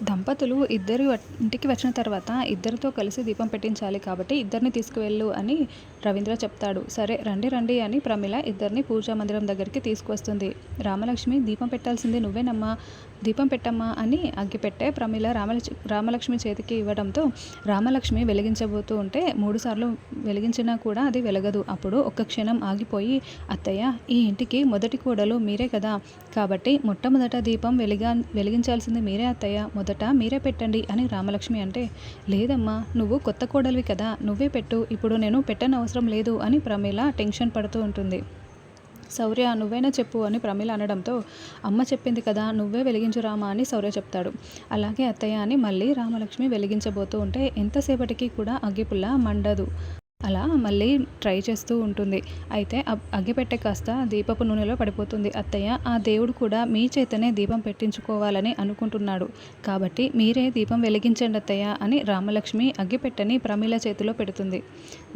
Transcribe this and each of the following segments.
దంపతులు ఇద్దరు ఇంటికి వచ్చిన తర్వాత ఇద్దరితో కలిసి దీపం పెట్టించాలి కాబట్టి ఇద్దరిని తీసుకువెళ్ళు అని రవీంద్ర చెప్తాడు. సరే రండి రండి అని ప్రమిళ ఇద్దరిని పూజా మందిరం దగ్గరికి తీసుకువస్తుంది. రామలక్ష్మి దీపం పెట్టాల్సింది నువ్వేనమ్మా, దీపం పెట్టమ్మా అని అగ్గిపెట్టే ప్రమిళ రామలక్ష్మి చేతికి ఇవ్వడంతో రామలక్ష్మి వెలిగించబోతూ ఉంటే 3 సార్లు వెలిగించినా కూడా అది వెలగదు. అప్పుడు ఒక్క క్షణం ఆగిపోయి, అత్తయ్య ఈ ఇంటికి మొదటి కోడలు మీరే కదా, కాబట్టి మొట్టమొదట దీపం వెలిగించాల్సింది మీరే అత్తయ్య, మొదట మీరే పెట్టండి అని రామలక్ష్మి అంటే, లేదమ్మా నువ్వు కొత్త కోడలివి కదా, నువ్వే పెట్టు, ఇప్పుడు నేను పెట్టనవసరం లేదు అని ప్రమీల టెన్షన్ పడుతూ ఉంటుంది. శౌర్య నువ్వైనా చెప్పు అని ప్రమీల అనడంతో, అమ్మ చెప్పింది కదా నువ్వే వెలిగించు రామా అని శౌర్య చెప్తాడు. అలాగే అత్తయ్య అని మళ్ళీ రామలక్ష్మి వెలిగించబోతూ ఉంటే ఎంతసేపటికి కూడా అగ్గిపుల్ల మండదు. అలా మళ్ళీ ట్రై చేస్తూ ఉంటుంది. అయితే అగ్గిపెట్టె కాస్త దీపపు నూనెలో పడిపోతుంది. అత్తయ్య ఆ దేవుడు కూడా మీ చేతనే దీపం పెట్టించుకోవాలని అనుకుంటున్నాడు, కాబట్టి మీరే దీపం వెలిగించండి అత్తయ్య అని రామలక్ష్మి అగ్గిపెట్టెని ప్రమీల చేతిలో పెడుతుంది.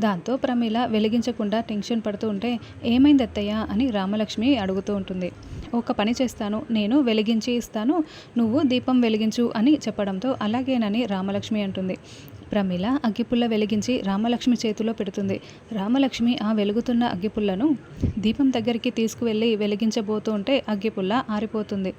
దాంతో ప్రమీల వెలిగించకుండా టెన్షన్ పడుతూ ఉంటే, ఏమైంది అత్తయ్య అని రామలక్ష్మి అడుగుతూ ఉంటుంది. ఒక పని చేస్తాను, నేను వెలిగించి ఇస్తాను, నువ్వు దీపం వెలిగించు అని చెప్పడంతో అలాగేనని రామలక్ష్మి అంటుంది. ప్రమీల అగ్గిపుల్ల వెలిగించి రామలక్ష్మి చేతిలో పెడుతుంది. రామలక్ష్మి ఆ వెలుగుతున్న అగ్గిపుల్లను దీపం దగ్గరికి తీసుకువెళ్ళి వెలిగించబోతూ ఉంటే అగ్గిపుల్ల ఆరిపోతుంది.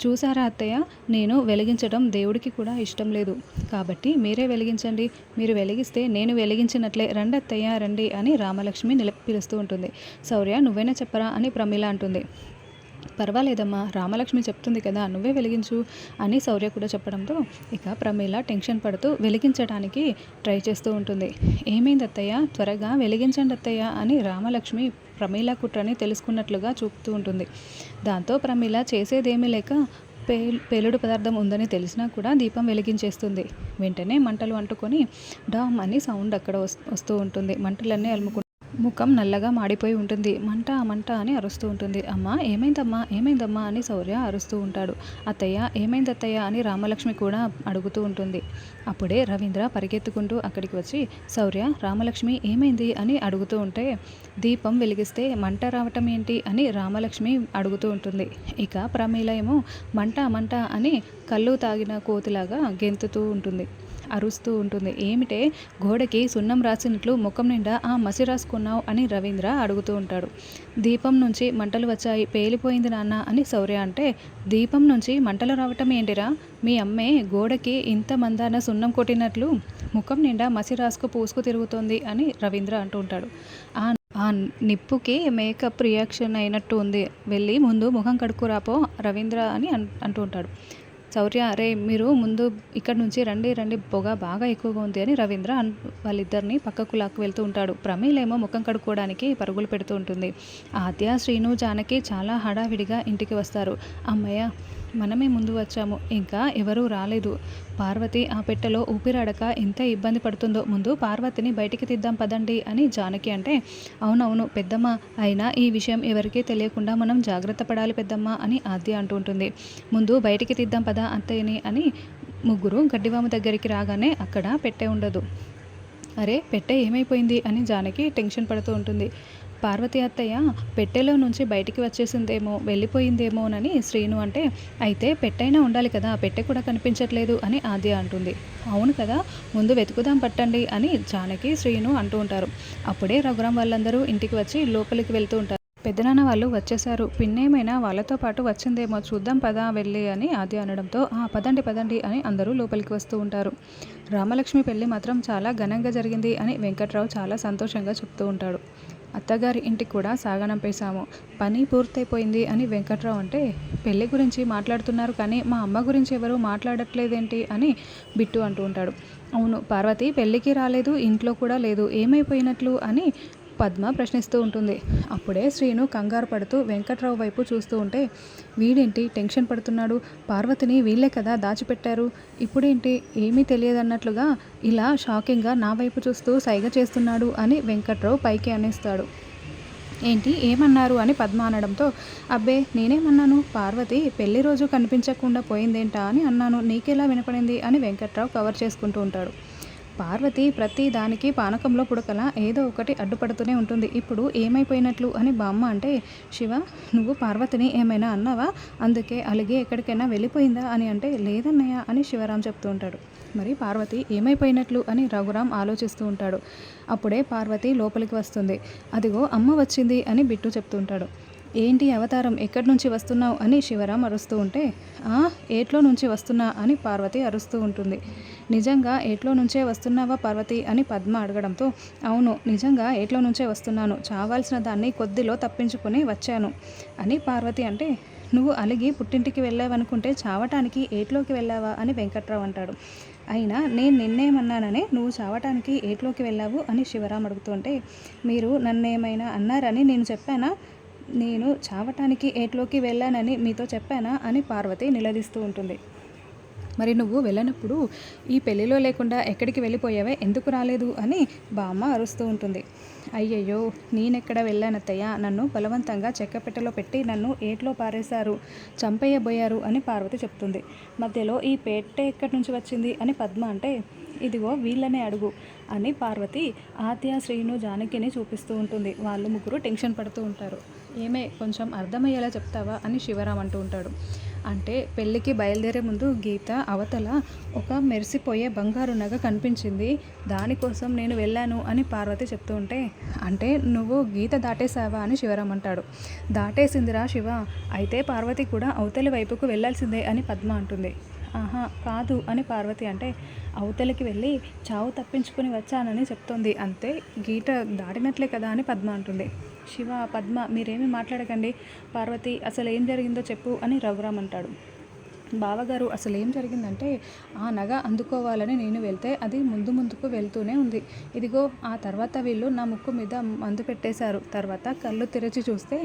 చూసారా అత్తయ్య, నేను వెలిగించడం దేవుడికి కూడా ఇష్టం లేదు, కాబట్టి మీరే వెలిగించండి, మీరు వెలిగిస్తే నేను వెలిగించినట్లే, రండి అత్తయ్య రండి అని రామలక్ష్మి పిలుస్తూ ఉంటుంది. శౌర్య నువ్వైనా చెప్పరా అని ప్రమీల అంటుంది. పర్వాలేదమ్మా, రామలక్ష్మి చెప్తుంది కదా నువ్వే వెలిగించు అని శౌర్య కూడా చెప్పడంతో ఇక ప్రమీల టెన్షన్ పడుతూ వెలిగించడానికి ట్రై చేస్తూ ఉంటుంది. ఏమైంది అత్తయ్య, త్వరగా వెలిగించండి అత్తయ్య అని రామలక్ష్మి ప్రమీల కుట్రని తెలుసుకున్నట్లుగా చూపుతూ ఉంటుంది. దాంతో ప్రమీల చేసేదేమీ లేక పేలుడు పదార్థం ఉందని తెలిసినా కూడా దీపం వెలిగించేస్తుంది. వెంటనే మంటలు అంటుకొని డామ్ అని సౌండ్ అక్కడ వస్తూ ఉంటుంది. మంటలన్నీ ముఖం నల్లగా మాడిపోయి ఉంటుంది. మంట మంట అని అరుస్తూ ఉంటుంది. అమ్మ ఏమైందమ్మా ఏమైందమ్మా అని శౌర్య అరుస్తూ ఉంటాడు. అత్తయ్య ఏమైంది అత్తయ్య అని రామలక్ష్మి కూడా అడుగుతూ ఉంటుంది. అప్పుడే రవీంద్ర పరిగెత్తుకుంటూ అక్కడికి వచ్చి శౌర్య రామలక్ష్మి ఏమైంది అని అడుగుతూ ఉంటే, దీపం వెలిగిస్తే మంట రావటం ఏంటి అని రామలక్ష్మి అడుగుతూ ఉంటుంది. ఇక ప్రమీల ఏమో మంట మంట అని కళ్ళు తాగిన కోతిలాగా గెంతుతూ ఉంటుంది, అరుస్తూ ఉంటుంది. ఏమిటే గోడకి సున్నం రాసినట్లు ముఖం నిండా ఆ మసి రాసుకున్నావు అని రవీంద్ర అడుగుతూ ఉంటాడు. దీపం నుంచి మంటలు వచ్చాయి, పేలిపోయింది నాన్న అని శౌర్య అంటే, దీపం నుంచి మంటలు రావటం ఏంటిరా, మీ అమ్మే గోడకి ఇంత మందాన సున్నం కొట్టినట్లు ముఖం నిండా మసి రాసుకు పూసుకు తిరుగుతోంది అని రవీంద్ర అంటూ ఉంటాడు. ఆ నిప్పుకి మేకప్ రియాక్షన్ అయినట్టు ఉంది, వెళ్ళి ముందు ముఖం కడుక్కురాపో రవీంద్ర అని అంటూ ఉంటాడు. శౌర్య రే మీరు ముందు ఇక్కడ నుంచి రండి రండి, పొగ బాగా ఎక్కువగా ఉంది అని రవీంద్ర వాళ్ళిద్దరిని పక్కకు లాక్కు వెళ్తూ ఉంటాడు. ప్రమీలేమో ముఖం కడుక్కోవడానికి పరుగులు పెడుతూ ఉంటుంది. ఆద్య శ్రీను జానకి చాలా హడావిడిగా ఇంటికి వస్తారు. అమ్మయ్య మనమే ముందు వచ్చాము, ఇంకా ఎవరూ రాలేదు. పార్వతి ఆ పెట్టెలో ఊపిరాడక ఎంత ఇబ్బంది పడుతుందో, ముందు పార్వతిని బయటికి తీద్దాం పదండి అని జానకి అంటే, అవునవును పెద్దమ్మ, అయినా ఈ విషయం ఎవరికీ తెలియకుండా మనం జాగ్రత్త పడాలి పెద్దమ్మ అని ఆద్య అంటూ ఉంటుంది. ముందు బయటికి తీద్దాం పద అత్తయ్యని అని ముగ్గురు గడ్డివాము దగ్గరికి రాగానే అక్కడ పెట్టె ఉండదు. అరే పెట్టె ఏమైపోయింది అని జానకి టెన్షన్ పడుతూ ఉంటుంది. పార్వతి అత్తయ్య పెట్టెలో నుంచి బయటికి వచ్చేసిందేమో, వెళ్ళిపోయిందేమోనని శ్రీను అంటే, అయితే పెట్టైనా ఉండాలి కదా, పెట్టె కూడా కనిపించట్లేదు అని ఆద్య అంటుంది. అవును కదా, ముందు వెతుకుదాం పట్టండి అని జానకి శ్రీను అంటూ ఉంటారు. అప్పుడే రఘురాం వాళ్ళందరూ ఇంటికి వచ్చి లోపలికి వెళ్తూ ఉంటారు. పెద్దనాన్న వాళ్ళు వచ్చేసారు, పిన్నేమైనా వాళ్ళతో పాటు వచ్చిందేమో, చూద్దాం పదా వెళ్ళి అని ఆద్య అనడంతో పదండి పదండి అని అందరూ లోపలికి వస్తూ ఉంటారు. రామలక్ష్మి పెళ్ళి మాత్రం చాలా ఘనంగా జరిగింది అని వెంకట్రావు చాలా సంతోషంగా చెప్తూ ఉంటాడు. అత్తగారి ఇంటికి కూడా సాగనంపేశాము, పని పూర్తయిపోయింది అని వెంకట్రావు అంటే, పెళ్ళి గురించి మాట్లాడుతున్నారు కానీ మా అమ్మ గురించి ఎవరూ మాట్లాడట్లేదేంటి అని బిట్టు అంటూ ఉంటాడు. అవును పార్వతి పెళ్ళికి రాలేదు, ఇంట్లో కూడా లేదు, ఏమైపోయినట్లు అని పద్మ ప్రశ్నిస్తూ ఉంటుంది. అప్పుడే శ్రీను కంగారు పడుతూ వెంకట్రావు వైపు చూస్తూ ఉంటే, వీడేంటి టెన్షన్ పడుతున్నాడు, పార్వతిని వీళ్ళే కదా దాచిపెట్టారు, ఇప్పుడేంటి ఏమీ తెలియదన్నట్లుగా ఇలా షాకింగ్గా నా వైపు చూస్తూ సైగ చేస్తున్నాడు అని వెంకట్రావు పైకి అనేస్తాడు. ఏంటి ఏమన్నారు అని పద్మ అనడంతో, అబ్బే నేనేమన్నాను, పార్వతి పెళ్లి రోజు కనిపించకుండా పోయిందేంటా అని అన్నాను, నీకెలా వినపడింది అని వెంకట్రావు కవర్ చేసుకుంటూ ఉంటాడు. పార్వతి ప్రతి దానికి పానకంలో పుడకలా ఏదో ఒకటి అడ్డుపడుతూనే ఉంటుంది. ఇప్పుడు ఏమైపోయినట్లు అని బామ్మ అంటే, శివ నువ్వు పార్వతిని ఏమైనా అన్నావా? అందుకే అలిగి ఎక్కడికైనా వెళ్ళిపోయిందా అని అంటే, లేదన్నయ్య అని శివరాం చెప్తూ ఉంటాడు. మరి పార్వతి ఏమైపోయినట్లు అని రఘురాం ఆలోచిస్తూ ఉంటాడు. అప్పుడే పార్వతి లోపలికి వస్తుంది. అదిగో అమ్మ వచ్చింది అని బిట్టు చెప్తూ ఉంటాడు. ఏంటి అవతారం ఎక్కడి నుంచి వస్తున్నావు అని శివరాం అరుస్తూ ఉంటే, ఏట్లో నుంచి వస్తున్నా అని పార్వతి అరుస్తూ ఉంటుంది. నిజంగా ఏట్లో నుంచే వస్తున్నావా పార్వతి అని పద్మ అడగడంతో, అవును నిజంగా ఏట్లో నుంచే వస్తున్నాను, చావాల్సిన దాన్ని కొద్దిలో తప్పించుకొని వచ్చాను అని పార్వతి అంటే, నువ్వు అలిగి పుట్టింటికి వెళ్ళావనుకుంటే చావటానికి ఏట్లోకి వెళ్ళావా అని వెంకట్రావు అంటాడు. అయినా నేను నిన్నేమన్నాననే నువ్వు చావటానికి ఏట్లోకి వెళ్ళావు అని శివరాం అడుగుతుంటే, మీరు నన్నేమైనా అన్నారని నేను చెప్పానా? నేను చావటానికి ఏట్లోకి వెళ్ళానని మీతో చెప్పానా అని పార్వతి నిలదీస్తూ ఉంటుంది. మరి నువ్వు వెళ్ళినప్పుడు ఈ పెళ్లిలో లేకుండా ఎక్కడికి వెళ్ళిపోయావే, ఎందుకు రాలేదు అని బామ్మ అరుస్తూ ఉంటుంది. అయ్యయ్యో నేనెక్కడ వెళ్ళానత్తయ్య, నన్ను బలవంతంగా చెక్కపెట్టెలో పెట్టి నన్ను ఏట్లో పారేశారు, చంపేయబోయారు అని పార్వతి చెప్తుంది. మధ్యలో ఈ పెట్టె ఎక్కడి నుంచి వచ్చింది అని పద్మ అంటే, ఇదిగో వీళ్ళనే అడుగు అని పార్వతి ఆద్య, శ్రీను, జానకిని చూపిస్తూ ఉంటుంది. వాళ్ళు ముగ్గురు టెన్షన్ పడుతూ ఉంటారు. ఏమే కొంచెం అర్థమయ్యేలా చెప్తావా అని శివరాం అంటూ ఉంటాడు. అంటే పెళ్ళికి బయలుదేరే ముందు గీత అవతల ఒక మెరిసిపోయే బంగారు నగ కనిపించింది, దానికోసం నేను వెళ్ళాను అని పార్వతి చెప్తూ ఉంటే, అంటే నువ్వు గీత దాటేసావా అని శివరాం అంటాడు. దాటేసిందిరా శివ, అయితే పార్వతి కూడా అవతలి వైపుకు వెళ్ళాల్సిందే అని పద్మ అంటుంది. ఆహా కాదు అని పార్వతి అంటే, అవతలికి వెళ్ళి చావు తప్పించుకొని వచ్చానని చెప్తోంది, అంతే గీత దాటినట్లే కదా అని పద్మ అంటుంది. శివ, పద్మ మీరేమీ మాట్లాడకండి, పార్వతి అసలు ఏం జరిగిందో చెప్పు అని రఘురామ్ అంటాడు. బావగారు అసలు ఏం జరిగిందంటే, ఆ నగ అందుకోవాలని నేను వెళ్తే అది ముందుకు వెళ్తూనే ఉంది. ఇదిగో ఆ తర్వాత వీళ్ళు నా ముక్కు మీద మందు పెట్టేశారు. తర్వాత కళ్ళు తెరిచి చూస్తే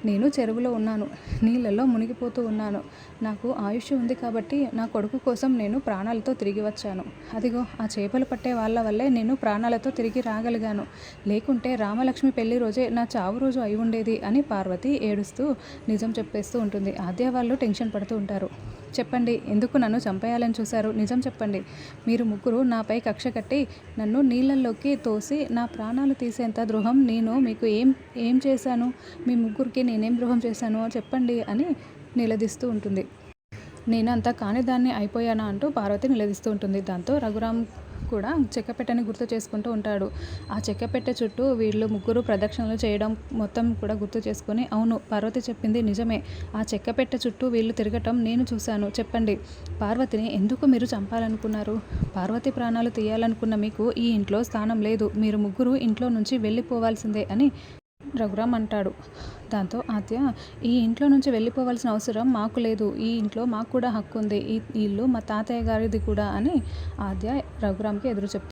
నేను చెరువులో ఉన్నాను, నీళ్ళల్లో మునిగిపోతూ ఉన్నాను. నాకు ఆయుష్ ఉంది కాబట్టి నా కొడుకు కోసం నేను ప్రాణాలతో తిరిగి వచ్చాను. అదిగో ఆ చేపలు పట్టే వాళ్ళ వల్లే నేను ప్రాణాలతో తిరిగి రాగలిగాను, లేకుంటే రామలక్ష్మి పెళ్లి రోజే నా చావు రోజు అయి ఉండేది అని పార్వతి ఏడుస్తూ నిజం చెప్పేస్తూ ఉంటుంది. ఆద్య వాళ్ళు టెన్షన్ పడుతూ ఉంటారు. చెప్పండి, ఎందుకు నన్ను చంపేయాలని చూశారు? నిజం చెప్పండి. మీరు ముగ్గురు నాపై కక్ష కట్టి నన్ను నీళ్ళల్లోకి తోసి నా ప్రాణాలు తీసేంత ద్రోహం నేను మీకు ఏం చేశాను? మీ ముగ్గురికి నేనేం ద్రోహం చేశాను చెప్పండి అని నిలదీస్తూ ఉంటుంది. నేను అంత కానిదాన్ని అయిపోయానా అంటూ పార్వతి నిలదీస్తూ ఉంటుంది. దాంతో రఘురామ్ కూడా చెక్కపెట్టెని గుర్తు చేసుకుంటూ ఉంటాడు. ఆ చెక్కపెట్టె చుట్టూ వీళ్ళు ముగ్గురు ప్రదక్షిణలు చేయడం మొత్తం కూడా గుర్తు చేసుకొని, అవును పార్వతి చెప్పింది నిజమే, ఆ చెక్కపెట్టె చుట్టూ వీళ్ళు తిరగటం నేను చూశాను. చెప్పండి, పార్వతిని ఎందుకు మీరు చంపాలనుకున్నారు? పార్వతి ప్రాణాలు తీయాలనుకున్న మీకు ఈ ఇంట్లో స్థానం లేదు, మీరు ముగ్గురు ఇంట్లో నుంచి వెళ్ళిపోవాల్సిందే అని రఘురామ్ అంటాడు. దాంతో ఆద్య, ఈ ఇంట్లో నుంచి వెళ్ళిపోవాల్సిన అవసరం మాకు లేదు, ఈ ఇంట్లో మాకు కూడా హక్కు ఉంది, ఈ ఇల్లు మా తాతయ్య గారిది కూడా అని ఆద్య రఘురామ్కి ఎదురు చెప్తుంది.